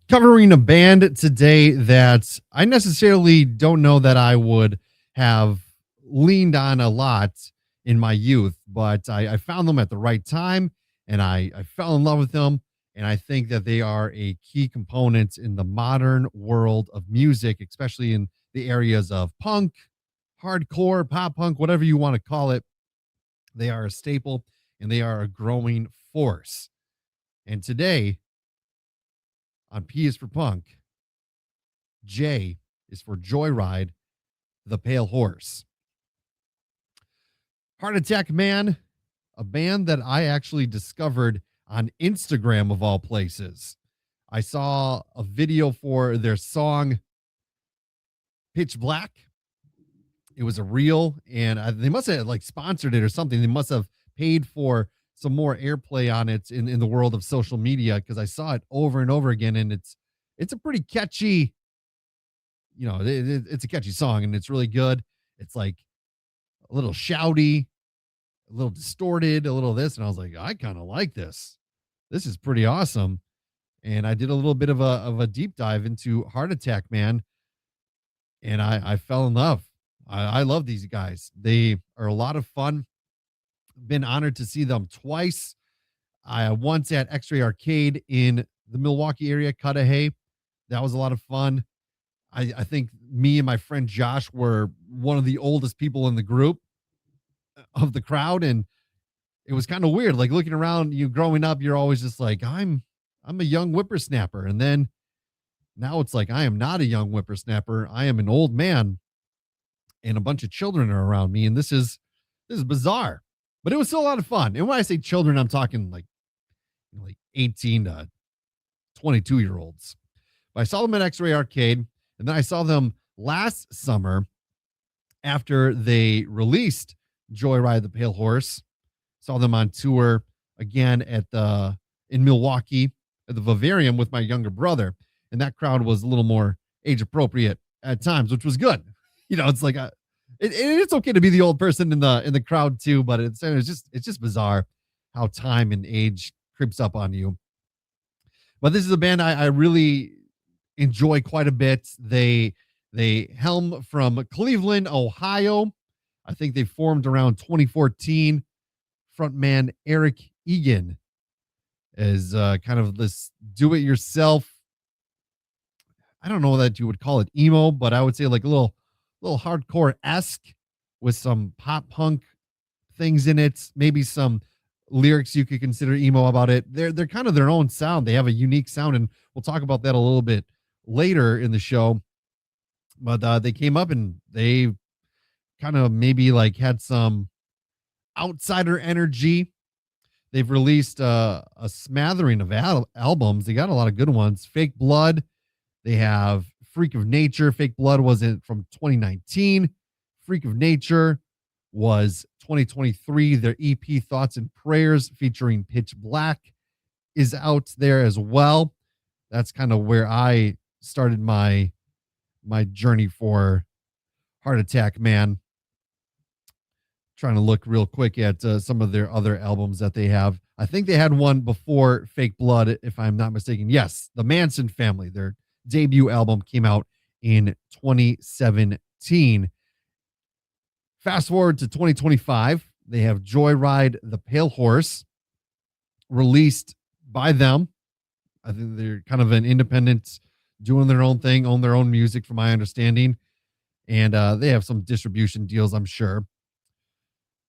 Covering a band today that I necessarily don't know that I would have leaned on a lot in my youth, but I found them at the right time and I fell in love with them. And I think that they are a key component in the modern world of music, especially in the areas of punk, hardcore, pop punk, whatever you want to call it. They are a staple and they are a growing force. And today on P is for Punk, J is for Joyride the Pale Horse. Heart Attack Man, a band that I actually discovered on Instagram of all places. I saw a video for their song Pitch Black. It was a reel, and they must have like sponsored it or something. They must have paid for some more airplay on it in the world of social media because I saw it over and over again, and it's a pretty catchy, it's a catchy song, and it's really good. It's like a little shouty, a little distorted, a little this, and I was like, I kind of like this. This is pretty awesome. And I did a little bit of a deep dive into Heart Attack Man, and I fell in love. I love these guys. They are a lot of fun. Been honored to see them twice. I once at X-Ray Arcade in the Milwaukee area, Cudahy. That was a lot of fun. I think me and my friend Josh were one of the oldest people in the group of the crowd, and it was kind of weird. Like looking around, you growing up, you're always just like, I'm a young whippersnapper, and then now it's like I am not a young whippersnapper. I am an old man, and a bunch of children are around me, and this is bizarre, but it was still a lot of fun. And when I say children, I'm talking like 18 to 22-year-olds. But I saw them at X-Ray Arcade, and then I saw them last summer after they released Joyride the Pale Horse. Saw them on tour again in Milwaukee at the Vivarium with my younger brother, and that crowd was a little more age appropriate at times, which was good. It's like it's okay to be the old person in the crowd too, but it's just bizarre how time and age creeps up on you. But this is a band I really enjoy quite a bit. They helm from Cleveland, Ohio. I think they formed around 2014. Frontman Eric Egan is kind of this do-it-yourself. I don't know that you would call it emo, but I would say like a little hardcore-esque with some pop punk things in it. Maybe some lyrics you could consider emo about it. They're kind of their own sound. They have a unique sound, and we'll talk about that a little bit later in the show. But they came up and they kind of maybe like had some outsider energy. They've released a smattering of albums. They got a lot of good ones. Fake Blood. They have Freak of Nature. Fake Blood was from 2019. Freak of Nature was 2023. Their EP Thoughts and Prayers featuring Pitch Black is out there as well. That's kind of where I started my journey for Heart Attack Man. Trying to look real quick at some of their other albums that they have. I think they had one before Fake Blood, if I'm not mistaken. Yes, The Manson Family. Their debut album came out in 2017. Fast forward to 2025. They have Joyride the Pale Horse, released by them. I think they're kind of an independent, doing their own thing, own their own music, from my understanding. And they have some distribution deals, I'm sure.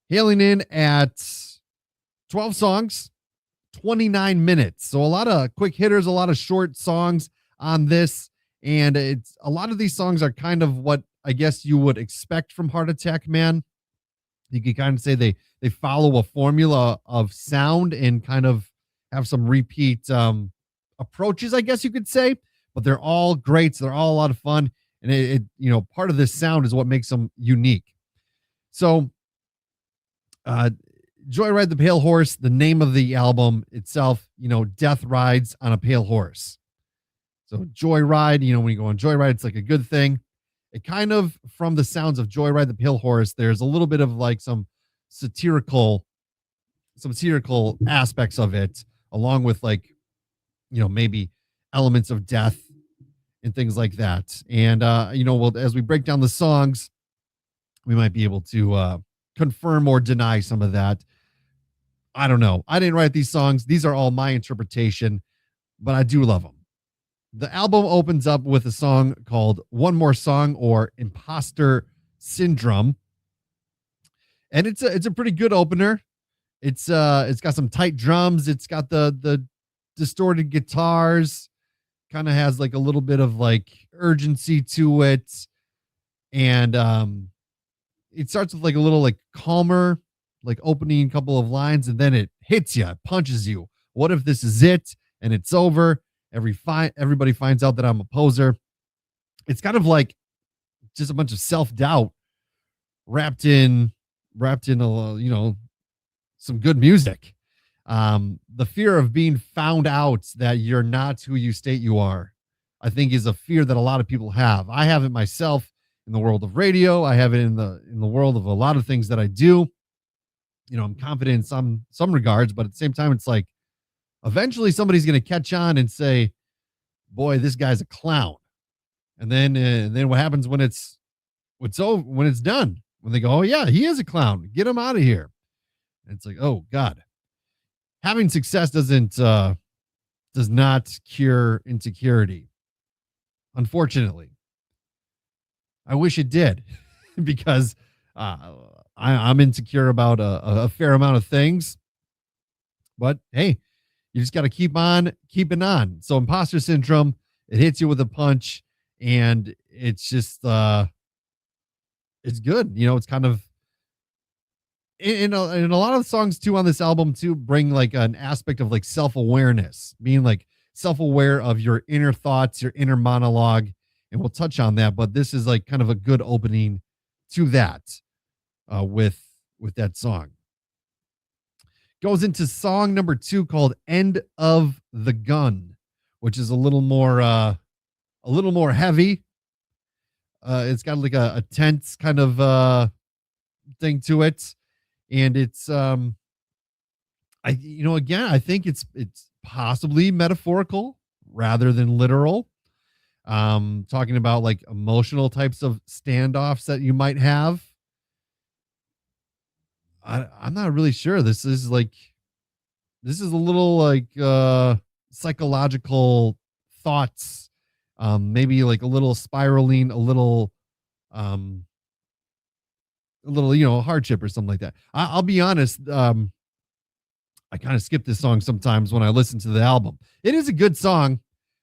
Hailing in at 12 songs, 29 minutes. So a lot of quick hitters, a lot of short songs on this. And it's a lot of these songs are kind of what I guess you would expect from Heart Attack Man. You could kind of say they follow a formula of sound and kind of have some repeat approaches, I guess you could say. But they're all great. So they're all a lot of fun. And it part of this sound is what makes them unique. So Joyride the Pale Horse, the name of the album itself, death rides on a pale horse. So Joyride, when you go on Joyride, it's like a good thing. It kind of, from the sounds of Joyride the Pale Horse, there's a little bit of like some satirical aspects of it, along with like, maybe elements of death and things like that. And well, as we break down the songs, we might be able to confirm or deny some of that. I don't know. I didn't write these songs. These are all my interpretation, but I do love them. The album opens up with a song called One More Song, or Imposter Syndrome. And it's a pretty good opener. It's got some tight drums, it's got the distorted guitars, kind of has like a little bit of like urgency to it. And it starts with like a little like calmer, like opening couple of lines, and then it hits you, it punches you. What if this is it and it's over? Everybody finds out that I'm a poser. It's kind of like just a bunch of self-doubt wrapped in a some good music. The fear of being found out that you're not who you state you are, I think, is a fear that a lot of people have. I have it myself in the world of radio. I have it in the world of a lot of things that I do. I'm confident in some regards, but at the same time, it's like eventually somebody's going to catch on and say, "Boy, this guy's a clown." And then what happens when it's over, when it's done? When they go, "Oh yeah, he is a clown. Get him out of here." And it's like, "Oh God." Having success does not cure insecurity. Unfortunately, I wish it did, because I'm insecure about a fair amount of things. But hey, you just got to keep on keeping on. So imposter syndrome, it hits you with a punch, and it's just it's good. It's kind of in a lot of the songs too on this album too bring like an aspect of like self-awareness, being like self-aware of your inner thoughts, your inner monologue, and we'll touch on that. But this is like kind of a good opening to that with that song. Goes into song number 2 called End of the Gun, which is a little more heavy. It's got like a tense kind of thing to it. And it's again, I think it's possibly metaphorical rather than literal. Talking about like emotional types of standoffs that you might have. I'm not really sure. This is a little like psychological thoughts, maybe like a little spiraling, a little hardship or something like that. I'll be honest. I kind of skip this song sometimes when I listen to the album. It is a good song,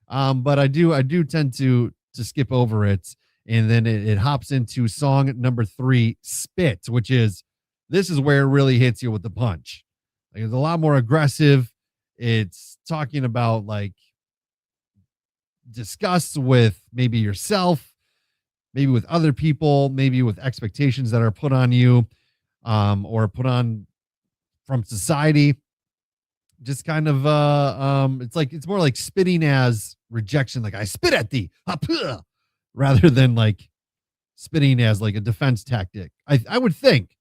but I do tend to skip over it, and then it hops into song number 3, Spit, which is this is where it really hits you with the punch. Like, it's a lot more aggressive. It's talking about like disgust with maybe yourself, maybe with other people, maybe with expectations that are put on you, or put on from society. Just kind of it's more like spitting as rejection, like I spit at thee, rather than like spitting as like a defense tactic. I would think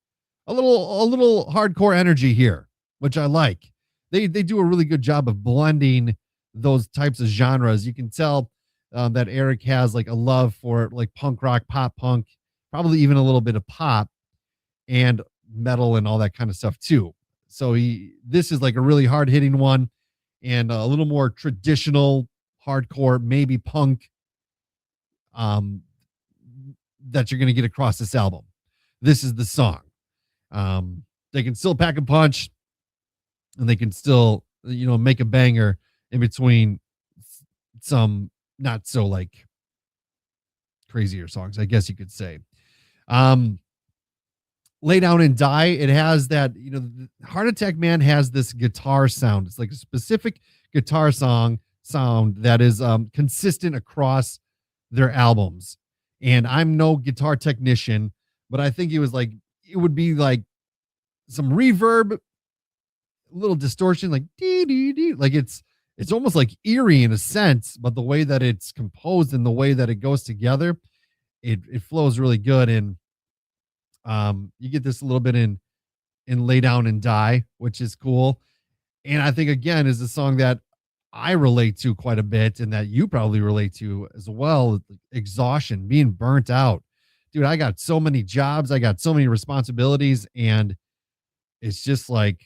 a little hardcore energy here, which I like. They do a really good job of blending those types of genres. You can tell that Eric has like a love for like punk rock, pop punk, probably even a little bit of pop and metal and all that kind of stuff too. So this is like a really hard hitting one, and a little more traditional hardcore, maybe punk, um, that you're going to get across this album. This is the song. They can still pack a punch, and they can still, make a banger in between some not so like crazier songs, I guess you could say. Lay Down and Die, it has that, Heart Attack Man has this guitar sound. It's like a specific guitar sound that is consistent across their albums. And I'm no guitar technician, but I think it would be like some reverb, a little distortion, like dee dee dee. Like it's almost like eerie in a sense, but the way that it's composed and the way that it goes together, it flows really good. And you get this a little bit in Lay Down and Die, which is cool. And I think again is a song that I relate to quite a bit and that you probably relate to as well. Exhaustion, being burnt out. Dude, I got so many jobs, I got so many responsibilities, and it's just like,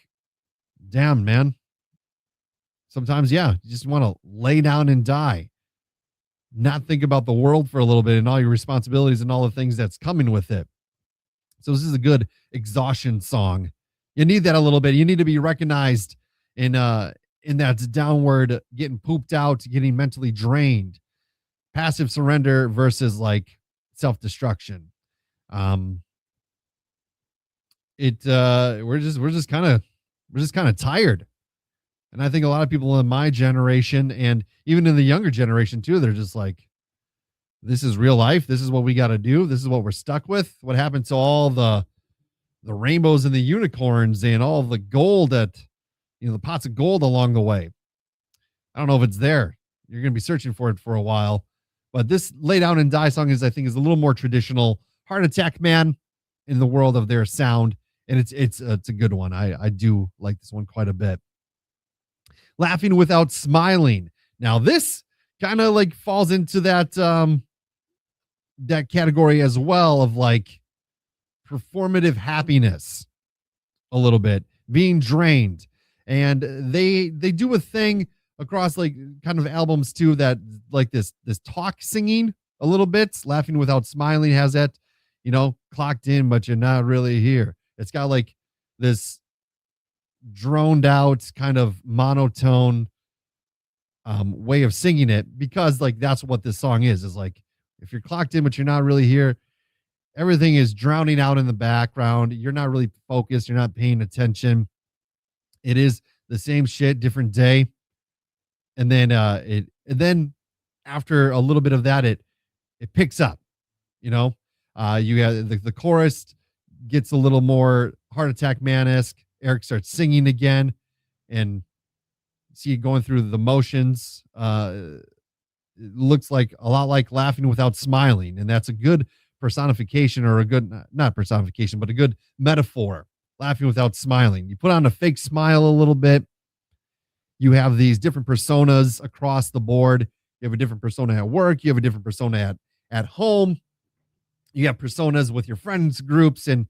damn, man. Sometimes, yeah, you just want to lay down and die, not think about the world for a little bit and all your responsibilities and all the things that's coming with it. So this is a good exhaustion song. You need that a little bit. You need to be recognized in that downward, getting pooped out, getting mentally drained. Passive surrender versus like self-destruction. Um it we're just kind of tired. And I think a lot of people in my generation and even in the younger generation too, they're just like, this is real life. This is what we got to do. This is what we're stuck with. What happened to all the rainbows and the unicorns and all the gold that, the pots of gold along the way? I don't know if it's there. You're going to be searching for it for a while. But this Lay Down and Die song I think, is a little more traditional. Heart Attack Man in the world of their sound. And it's a good one. I do like this one quite a bit. Laughing Without Smiling. Now this kind of like falls into that category as well of like performative happiness a little bit, being drained. And they do a thing across like kind of albums too that like this talk singing a little bit. Laughing Without Smiling has that, clocked in but you're not really here. It's got like this droned out kind of monotone way of singing it, because like that's what this song is like, if you're clocked in but you're not really here, everything is drowning out in the background. You're not really focused. You're not paying attention. It is the same shit, different day. And then after a little bit of that, it picks up, you know. You have the chorus gets a little more Heart Attack Man-esque. Eric starts singing again, and see it going through the motions. It looks like a lot like Laughing Without Smiling, and that's a good personification, or a good, not personification, but a good metaphor. Laughing without smiling. You put on a fake smile a little bit. You have these different personas across the board. You have a different persona at work. You have a different persona at home. You have personas with your friends groups and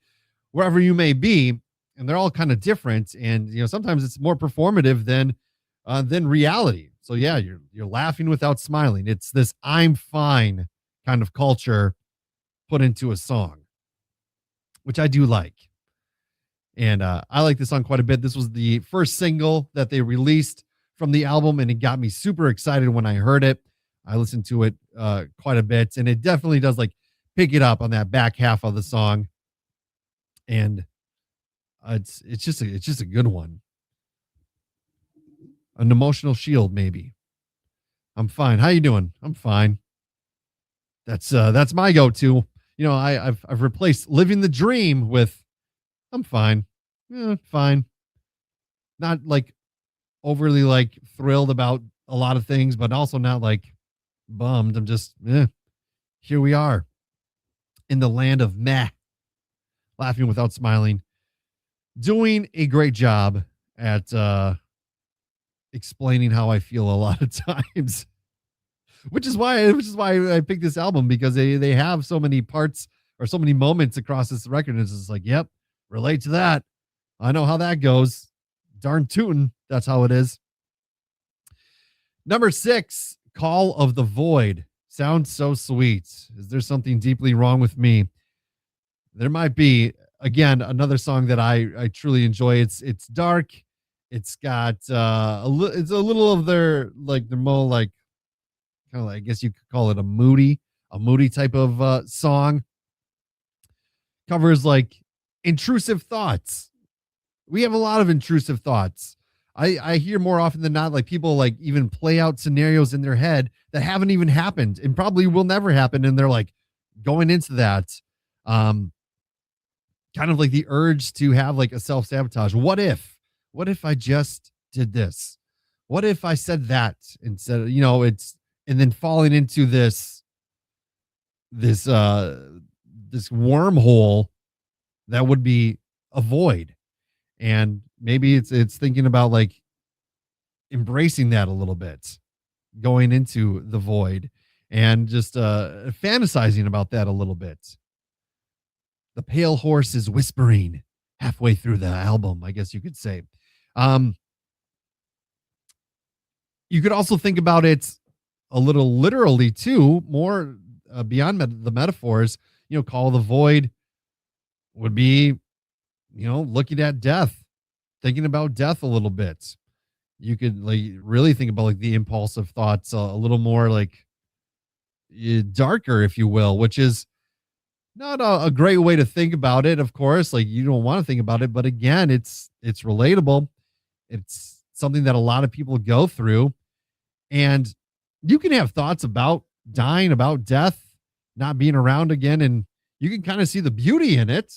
wherever you may be, and they're all kind of different. And sometimes it's more performative than reality. So yeah, you're laughing without smiling. It's this "I'm fine" kind of culture put into a song, which I do like. And I like this song quite a bit. This was the first single that they released from the album, and it got me super excited when I heard it. I listened to it quite a bit, and it definitely does like pick it up on that back half of the song. And it's just a good one. An emotional shield, maybe. I'm fine. How you doing? I'm fine. That's my go-to. I've replaced "Living the Dream" with "I'm fine." Yeah, fine. Not like overly like thrilled about a lot of things, but also not like bummed. I'm just, here we are in the land of meh. Laughing Without Smiling. Doing a great job at explaining how I feel a lot of times. Which is why I picked this album, because they have so many parts or so many moments across this record. And it's just like, yep, relate to that. I know how that goes. Darn tootin'. That's how it is. Number 6, Call of the Void. Sounds so sweet. Is there something deeply wrong with me? There might be. Again, another song that I truly enjoy. It's dark. It's got it's a little of their like the more like kind of like, I guess you could call it a moody type of song. Covers like intrusive thoughts. We have a lot of intrusive thoughts. I hear more often than not, like people like even play out scenarios in their head that haven't even happened and probably will never happen. And they're like going into that, kind of like the urge to have like a self-sabotage. What if I just did this? What if I said that instead of, and then falling into this wormhole that would be a void. And maybe it's thinking about like embracing that a little bit, going into the void and just fantasizing about that a little bit. The pale horse is whispering halfway through the album, I guess you could say. Um, you could also think about it a little literally too, more beyond the metaphors. Call the void would be, looking at death, thinking about death a little bit. You could like really think about like the impulsive thoughts a little more like darker, if you will, which is not a great way to think about it. Of course, like you don't want to think about it, but again, it's relatable. It's something that a lot of people go through, and you can have thoughts about dying, about death, not being around again, and you can kind of see the beauty in it.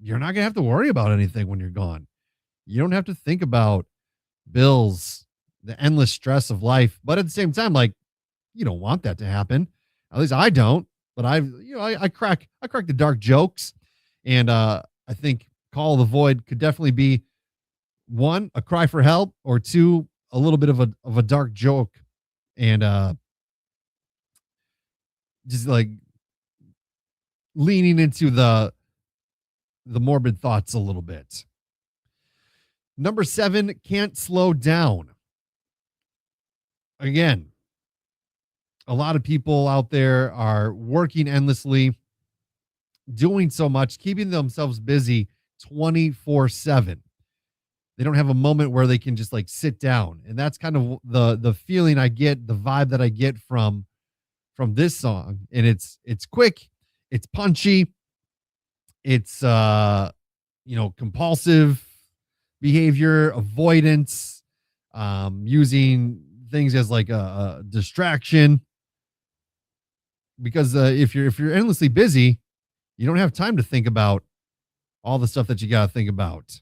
You're not gonna have to worry about anything when you're gone. You don't have to think about bills, the endless stress of life. But at the same time, like you don't want that to happen. At least I don't. But I crack the dark jokes, and I think Call of the Void could definitely be one, a cry for help, or two, a little bit of a dark joke, and just like leaning into the morbid thoughts a little bit. Number 7, Can't Slow Down. Again, a lot of people out there are working endlessly, doing so much, keeping themselves busy 24/7. They don't have a moment where they can just like sit down. And that's kind of the feeling I get, the vibe that I get from this song. And it's quick, it's punchy, it's compulsive behavior, avoidance, using things as like a distraction. Because if you're endlessly busy, you don't have time to think about all the stuff that you got to think about.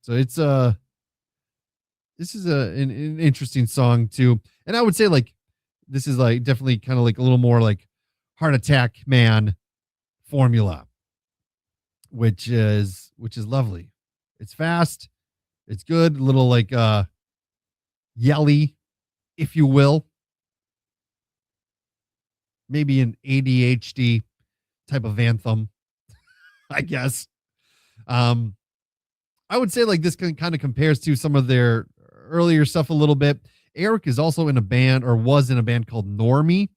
So this is an interesting song too, and I would say like this is like definitely kind of like a little more like Heart Attack Man formula, which is lovely. It's fast, it's good, a little like yelly, if you will, maybe an ADHD type of anthem, I guess. Um, I would say like this kind of compares to some of their earlier stuff a little bit. Eric is also in a band or was in a band called Normie.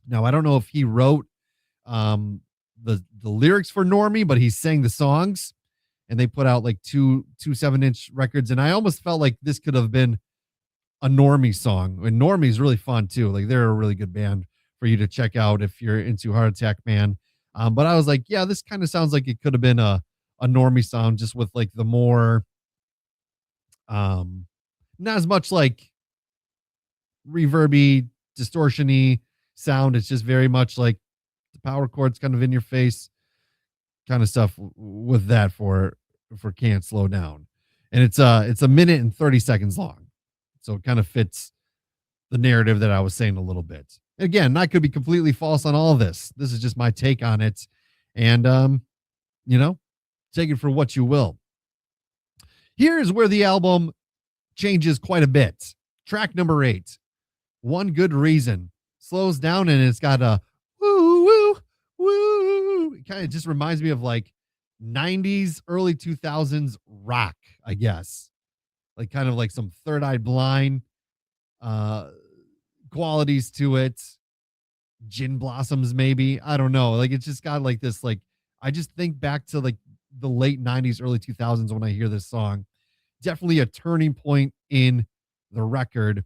Now I don't know if he wrote the lyrics for Normie, but he sang the songs, and they put out like two 7-inch records. And I almost felt like this could have been a Normie song. And Normie is really fun too. Like they're a really good band for you to check out if you're into Heart Attack Man. But I was like, yeah, this kind of sounds like it could have been a Normie song, just with like the more not as much like reverby, distortiony sound. It's just very much like the power chords kind of in your face kind of stuff with that for Can't Slow Down. And it's a minute and 30 seconds long. So it kind of fits the narrative that I was saying a little bit. Again, I could be completely false on all of this. This is just my take on it. And take it for what you will. Here is where the album changes quite a bit. Track number 8, One Good Reason, slows down, and it's got a woo, woo, woo. It kind of just reminds me of like 90s, early 2000s rock, I guess. Like kind of like some Third Eye Blind qualities to it. Gin Blossoms, maybe. I don't know. Like it's just got like this, like I just think back to like the late 90s, early 2000s when I hear this song. Definitely a turning point in the record.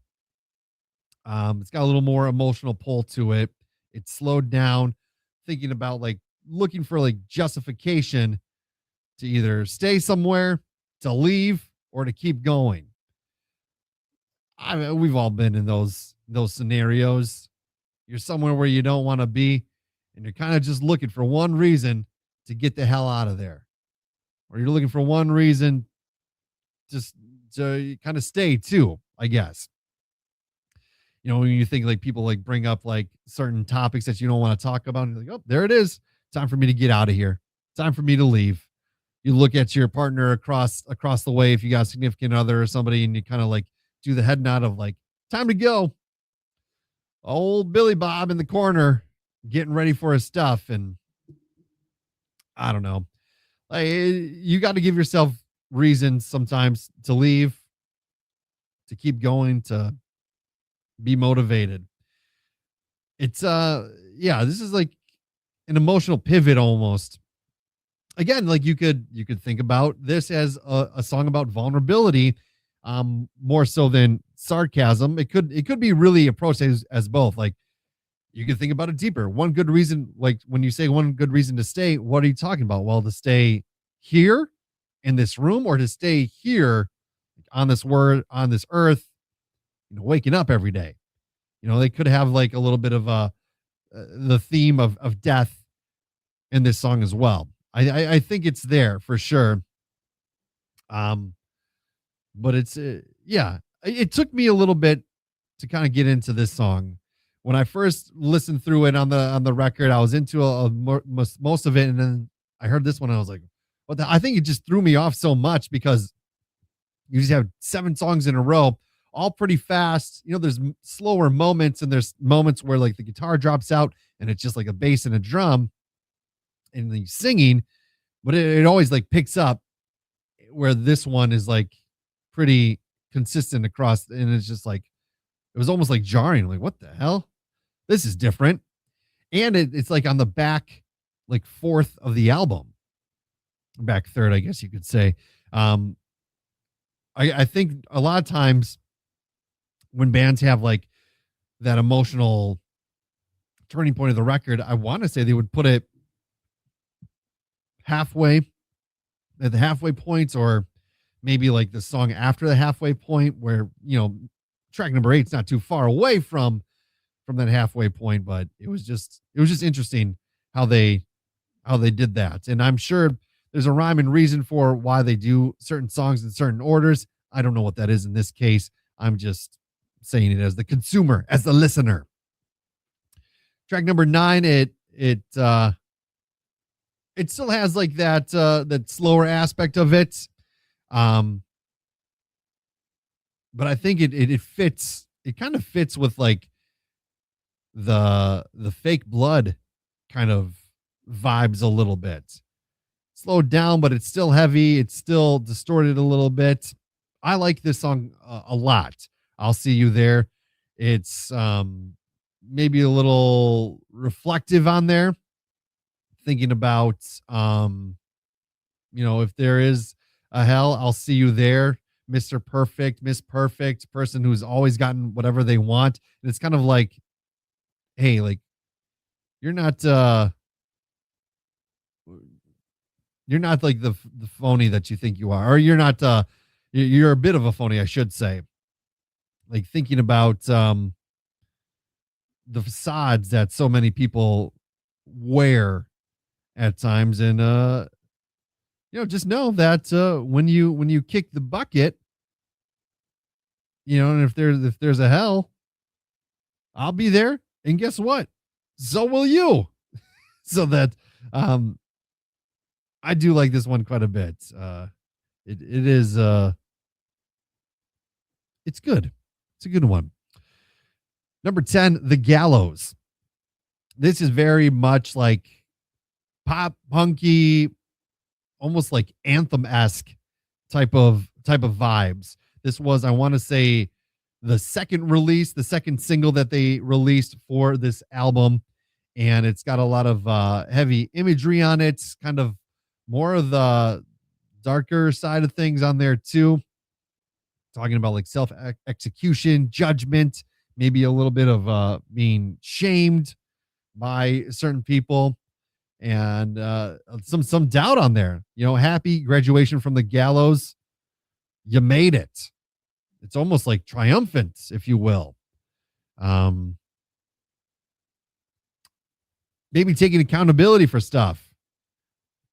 It's got a little more emotional pull to it. It's slowed down, thinking about like looking for like justification to either stay somewhere, to leave, or to keep going. We've all been in those scenarios. You're somewhere where you don't want to be, and you're kind of just looking for one reason to get the hell out of there, or you're looking for one reason just to kind of stay too, I guess. When you think like people like bring up like certain topics that you don't want to talk about, and you're like, oh, there it is. Time for me to get out of here. Time for me to leave. you look at your partner across the way if you got a significant other or somebody, and you kind of like do the head nod of like, time to go. Old Billy Bob in the corner getting ready for his stuff. And I don't know. Like, you got to give yourself reasons sometimes to leave, to keep going, to be motivated. It's yeah, this is like an emotional pivot almost. Again, like you could think about this as a song about vulnerability, more so than sarcasm. It could be really approached as both. Like, you could think about it deeper. One good reason, like when you say one good reason to stay, what are you talking about? Well, to stay here in this room, or to stay here on this word on this earth, waking up every day. They could have like a little bit of the theme of death in this song as well. I think it's there for sure. Um, but it's yeah, it took me a little bit to kind of get into this song. When I first listened through it on the record, I was into most of it, and then I heard this one, and I was like, "What the?" I think it just threw me off so much because you just have 7 songs in a row, all pretty fast. There's slower moments, and there's moments where like the guitar drops out, and it's just like a bass and a drum, and the singing, but it always like picks up. Where this one is like pretty consistent across, and it's just like it was almost like jarring. Like, what the hell? This is different. And it's like on the back, like fourth of the album, back third, I guess you could say. Um, I think a lot of times when bands have like that emotional turning point of the record, I want to say they would put it halfway at the halfway points, or maybe like the song after the halfway point, where track number 8's not too far away from that halfway point. But it was just interesting how they did that. And I'm sure there's a rhyme and reason for why they do certain songs in certain orders. I don't know what that is in this case. I'm just saying it as the consumer, as the listener. Track number 9, it still has like that slower aspect of it. But I think it fits. It kind of fits with like the fake blood kind of vibes a little bit. Slowed down, but it's still heavy. It's still distorted a little bit. I like this song a lot. I'll see you there. It's maybe a little reflective on there, thinking about if there is a hell, I'll see you there. Mr. Perfect, Miss Perfect, person who's always gotten whatever they want. And it's kind of like, hey, like you're not like the phony that you think you are, or you're not you're a bit of a phony, I should say. Like thinking about the facades that so many people wear at times. And just know that when you kick the bucket, and if there's a hell, I'll be there, and guess what, so will you. So that I do like this one quite a bit. It is it's good. It's a good one. Number 10, The Gallows. This is very much like pop punky, almost like anthem-esque type of vibes. This was, I want to say, the second single that they released for this album. And it's got a lot of heavy imagery on it, kind of more of the darker side of things on there too. Talking about like self-execution, judgment, maybe a little bit of being shamed by certain people, and some doubt on there. Happy graduation from the gallows. You made it. It's almost like triumphant, if you will. Maybe taking accountability for stuff.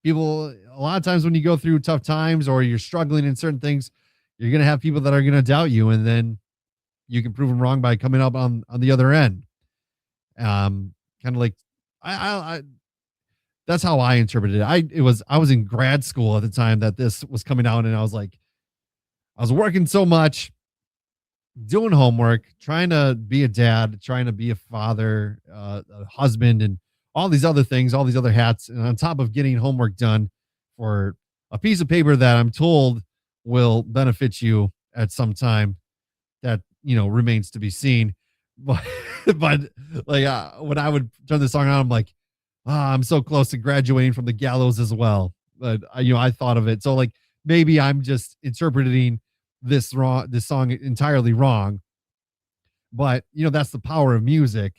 People, a lot of times when you go through tough times or you're struggling in certain things, you're going to have people that are going to doubt you, and then you can prove them wrong by coming up on the other end. Kind of like I That's how I interpreted it. I was in grad school at the time that this was coming out, and I was like, I was working so much, doing homework, trying to be a dad, trying to be a father, a husband, and all these other things, all these other hats. And on top of getting homework done for a piece of paper that I'm told will benefit you at some time, that remains to be seen. But but like when I would turn the song on, I'm like, I'm so close to graduating from the gallows as well. But I thought of it. So like maybe I'm just interpreting this song entirely wrong. But that's the power of music.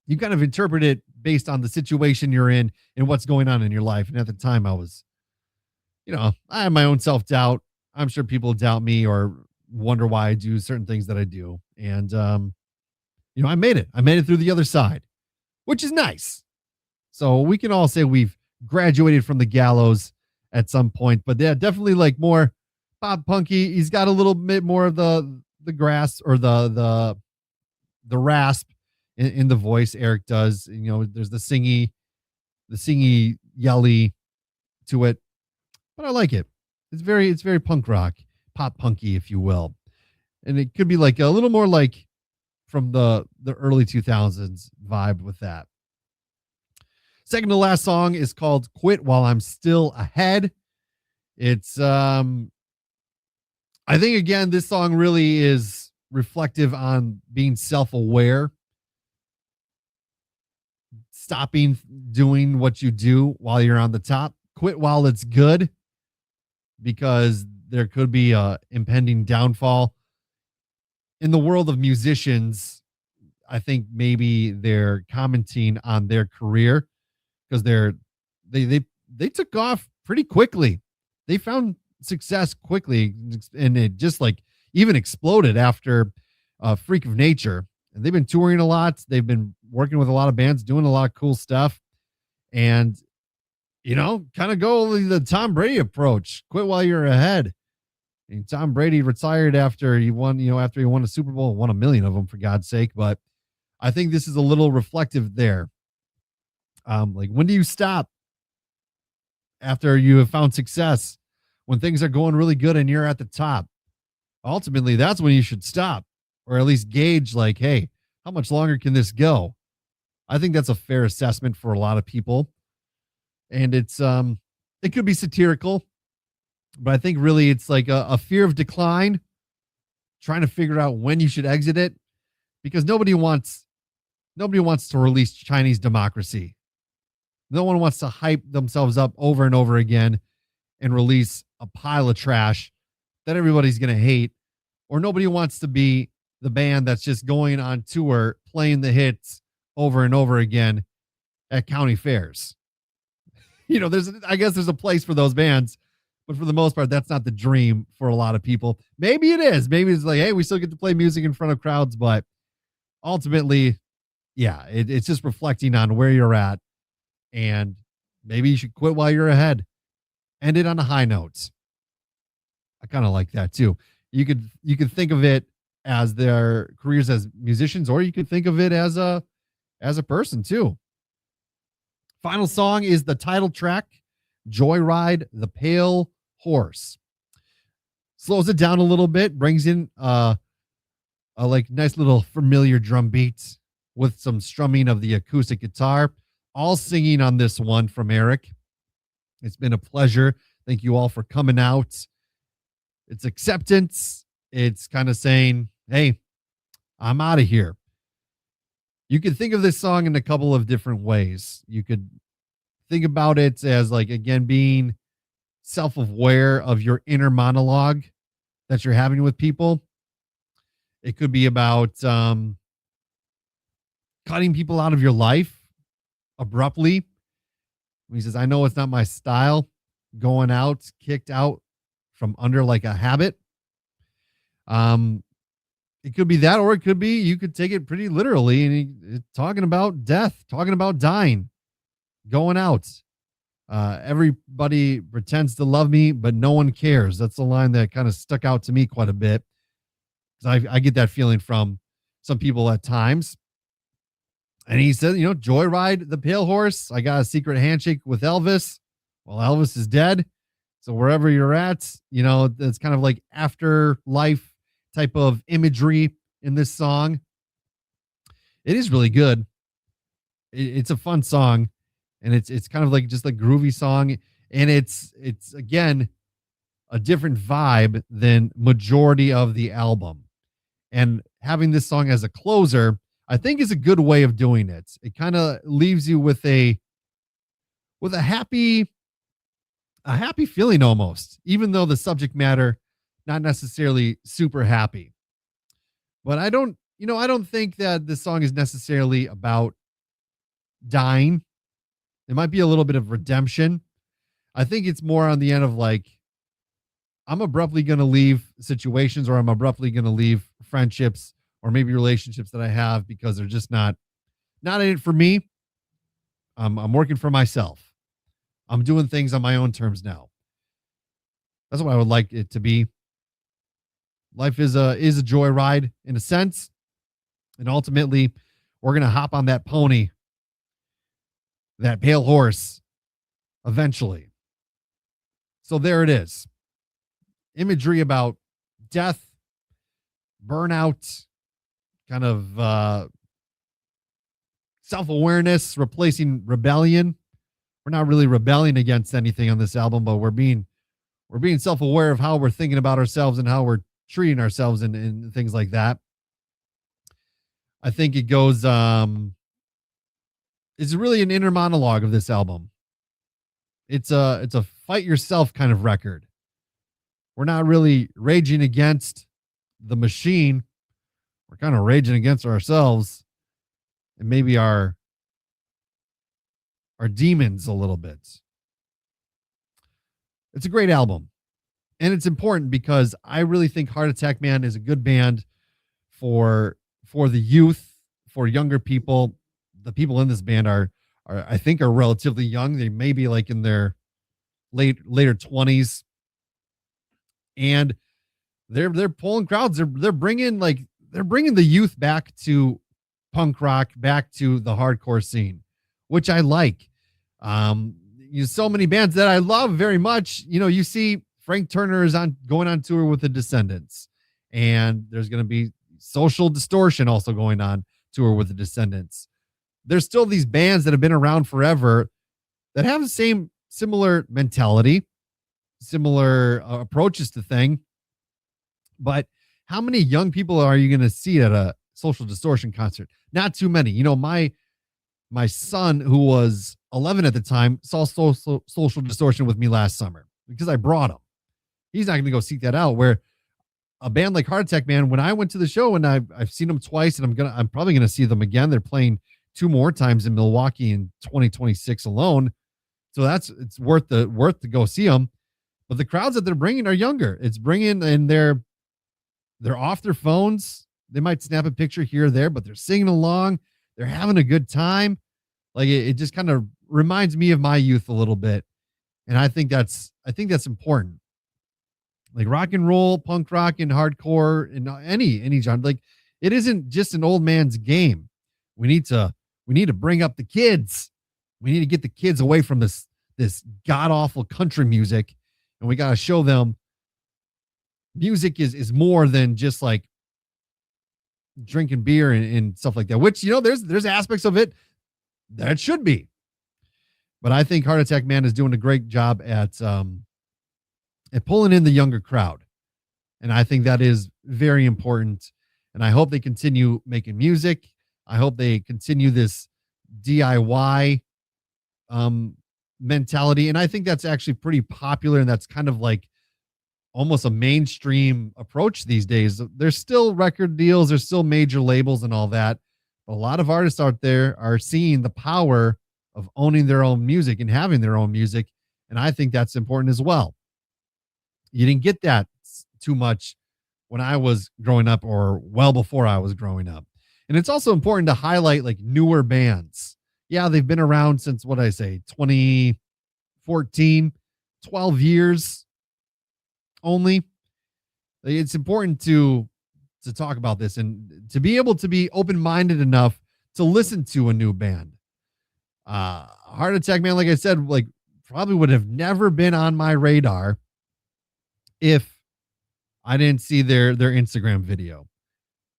You kind of interpret it based on the situation you're in and what's going on in your life. And at the time I had my own self-doubt. I'm sure people doubt me or wonder why I do certain things that I do. And I made it. I made it through the other side, which is nice. So we can all say we've graduated from the gallows at some point, but yeah, definitely like more pop punky. He's got a little bit more of the grass or the rasp in the voice. Eric does. There's the singy yelly to it, but I like it. It's very punk rock, pop punky, if you will, and it could be like a little more like from the early 2000s vibe with that. Second to last song is called "Quit While I'm Still Ahead." It's I think again this song really is reflective on being self-aware, stopping doing what you do while you're on the top. Quit while it's good, because there could be a impending downfall in the world of musicians. I think maybe they're commenting on their career because they took off pretty quickly. They found success quickly, and it just like even exploded after Freak of Nature. And they've been touring a lot. They've been working with a lot of bands, doing a lot of cool stuff, and kind of go the Tom Brady approach. Quit while you're ahead. And Tom Brady retired after he won, after he won a Super Bowl, won a million of them for God's sake. But I think this is a little reflective there. Like, when do you stop after you have found success? When things are going really good and you're at the top, ultimately that's when you should stop, or at least gauge like, hey, how much longer can this go? I think that's a fair assessment for a lot of people. And it could be satirical, but I think really it's like a fear of decline, trying to figure out when you should exit it, because nobody wants to release Chinese democracy. No one wants to hype themselves up over and over again and release a pile of trash that everybody's going to hate, or nobody wants to be the band that's just going on tour playing the hits over and over again at county fairs. I guess there's a place for those bands, but for the most part, that's not the dream for a lot of people. Maybe it is. Maybe it's like, hey, we still get to play music in front of crowds, but ultimately, yeah, it's just reflecting on where you're at, and maybe you should quit while you're ahead. End it on a high note. I kind of like that too. You could think of it as their careers as musicians, or you could think of it as a person too. Final song is the title track, Joyride the Pale Horse. Slows it down a little bit, brings in a like nice little familiar drum beats with some strumming of the acoustic guitar. All singing on this one from Eric. It's been a pleasure. Thank you all for coming out. It's acceptance. It's kind of saying, hey, I'm out of here. You could think of this song in a couple of different ways. You could think about it as, like, again, being self-aware of your inner monologue that you're having with people. It could be about cutting people out of your life abruptly. He says, I know it's not my style, going out, kicked out from under like a habit. It could be that, or it could be, you could take it pretty literally, and talking about death, talking about dying, going out. Everybody pretends to love me, but no one cares. That's the line that kind of stuck out to me quite a bit, because I get that feeling from some people at times. And he said, Joyride the Pale Horse. I got a secret handshake with Elvis. Well, Elvis is dead. So wherever you're at, it's kind of like afterlife type of imagery in this song. It is really good. It's a fun song, and it's kind of like just a groovy song, and it's again a different vibe than majority of the album. And having this song as a closer, I think, is a good way of doing it. It kind of leaves you with a happy feeling almost, even though the subject matter not necessarily super happy. But I don't think that this song is necessarily about dying. It might be a little bit of redemption. I think it's more on the end of like, I'm abruptly going to leave situations, or I'm abruptly going to leave friendships, or maybe relationships that I have because they're just not in it for me. I'm working for myself. I'm doing things on my own terms now. That's what I would like it to be. Life is a joyride in a sense, and ultimately, we're gonna hop on that pony, that pale horse, eventually. So there it is. Imagery about death, burnout, kind of self-awareness replacing rebellion. We're not really rebelling against anything on this album, but we're being self-aware of how we're thinking about ourselves and how we're treating ourselves and things like that. I think it goes it's really an inner monologue of this album. It's a fight yourself kind of record. We're not really raging against the machine. We're kind of raging against ourselves and maybe our demons a little bit. It's a great album. And it's important because I really think Heart Attack Man is a good band for the youth, for younger people. The people in this band are I think are relatively young. They may be like in their later 20s, and they're pulling crowds. They're bringing the youth back to punk rock, back to the hardcore scene, which I like. So many bands that I love very much. You see Frank Turner is going on tour with the Descendants, and there's going to be Social Distortion also going on tour with the Descendants. There's still these bands that have been around forever that have the similar mentality, similar approaches to thing. But how many young people are you going to see at a Social Distortion concert? Not too many. My son, who was 11 at the time, saw Social Distortion with me last summer because I brought him. He's not going to go seek that out. Where a band like Heart Attack Man, when I went to the show, and I've seen them twice, and I'm probably gonna see them again. They're playing 2 more times in Milwaukee in 2026 alone, so it's worth to go see them. But the crowds that they're bringing are younger. It's bringing, and they're off their phones. They might snap a picture here or there, but they're singing along. They're having a good time. Like it just kind of reminds me of my youth a little bit, and I think that's important. Like rock and roll, punk rock, and hardcore, and any genre. Like it isn't just an old man's game. We need to bring up the kids. We need to get the kids away from this god awful country music, and we got to show them music is more than just like drinking beer and stuff like that. Which there's aspects of it that it should be, but I think Heart Attack Man is doing a great job at pulling in the younger crowd. And I think that is very important. And I hope they continue making music. I hope they continue this DIY mentality. And I think that's actually pretty popular. And that's kind of like almost a mainstream approach these days. There's still record deals, there's still major labels and all that. But a lot of artists out there are seeing the power of owning their own music and having their own music. And I think that's important as well. You didn't get that too much when I was growing up, or well before I was growing up. And it's also important to highlight like newer bands. Yeah, they've been around since 2014, 12 years only. It's important to talk about this and to be able to be open-minded enough to listen to a new band. Heart Attack, man, like I said, like probably would have never been on my radar if I didn't see their Instagram video.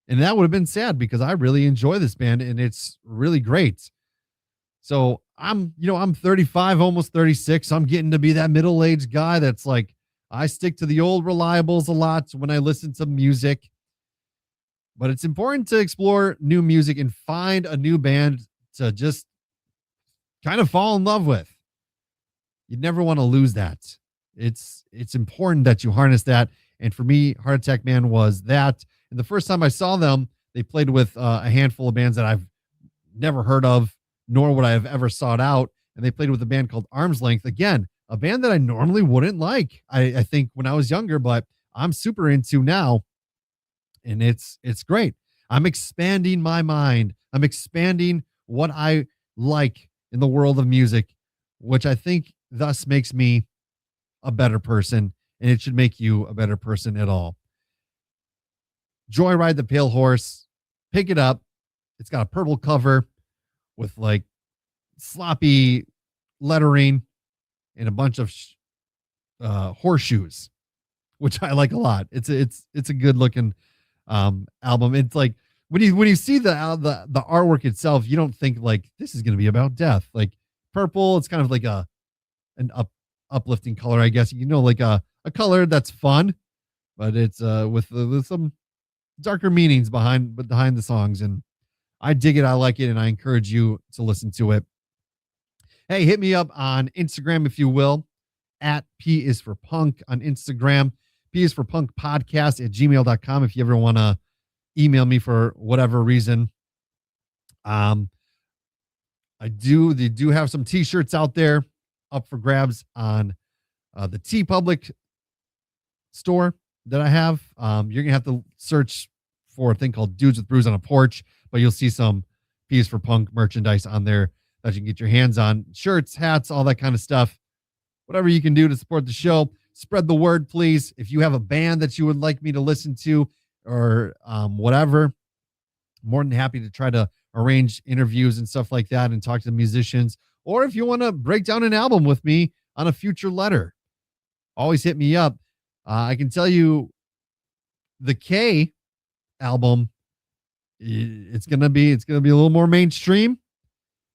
And that would have been sad because I really enjoy this band and it's really great. So I'm 35, almost 36. I'm getting to be that middle-aged guy that's like, I stick to the old reliables a lot when I listen to music. But it's important to explore new music and find a new band to just kind of fall in love with. You never want to lose that. It's important that you harness that. And for me, Heart Attack Man was that. And the first time I saw them, they played with a handful of bands that I've never heard of, nor would I have ever sought out. And they played with a band called Arm's Length. Again, a band that I normally wouldn't like, I think when I was younger, but I'm super into now. And it's great. I'm expanding my mind. I'm expanding what I like in the world of music, which I think thus makes me a better person, and it should make you a better person at all. Joyride the Pale Horse. Pick it up. It's got a purple cover with like sloppy lettering and a bunch of horseshoes, which I like a lot. It's a good looking album. It's like when you see the artwork itself, you don't think like this is going to be about death. Like purple, it's kind of like an uplifting color, I guess. Like a color that's fun, but it's with some darker meanings behind the songs, and I dig it. I like it, and I encourage you to listen to it. Hey, hit me up on Instagram if you will, at P is for Punk on Instagram. P is for Punk podcast at gmail.com if you ever want to email me for whatever reason. They do have some t-shirts out there up for grabs on the T Public store that I have. You're gonna have to search for a thing called Dudes with Brews on a Porch, but you'll see some P is for Punk merchandise on there that you can get your hands on. Shirts, hats, all that kind of stuff. Whatever you can do to support the show. Spread the word, please. If you have a band that you would like me to listen to or whatever, more than happy to try to arrange interviews and stuff like that and talk to the musicians. Or if you want to break down an album with me on a future letter, always hit me up. I can tell you the K album, it's gonna be a little more mainstream,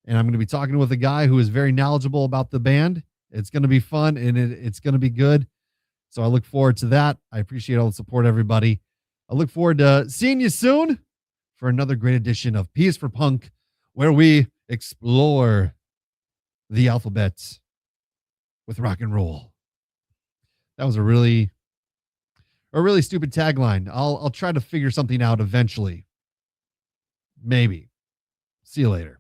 and I'm gonna be talking with a guy who is very knowledgeable about the band. It's gonna be fun and it's gonna be good. So I look forward to that. I appreciate all the support, everybody. I look forward to seeing you soon for another great edition of P is for Punk, where we explore the alphabet with rock and roll. That was a really stupid tagline. I'll try to figure something out eventually. Maybe. See you later.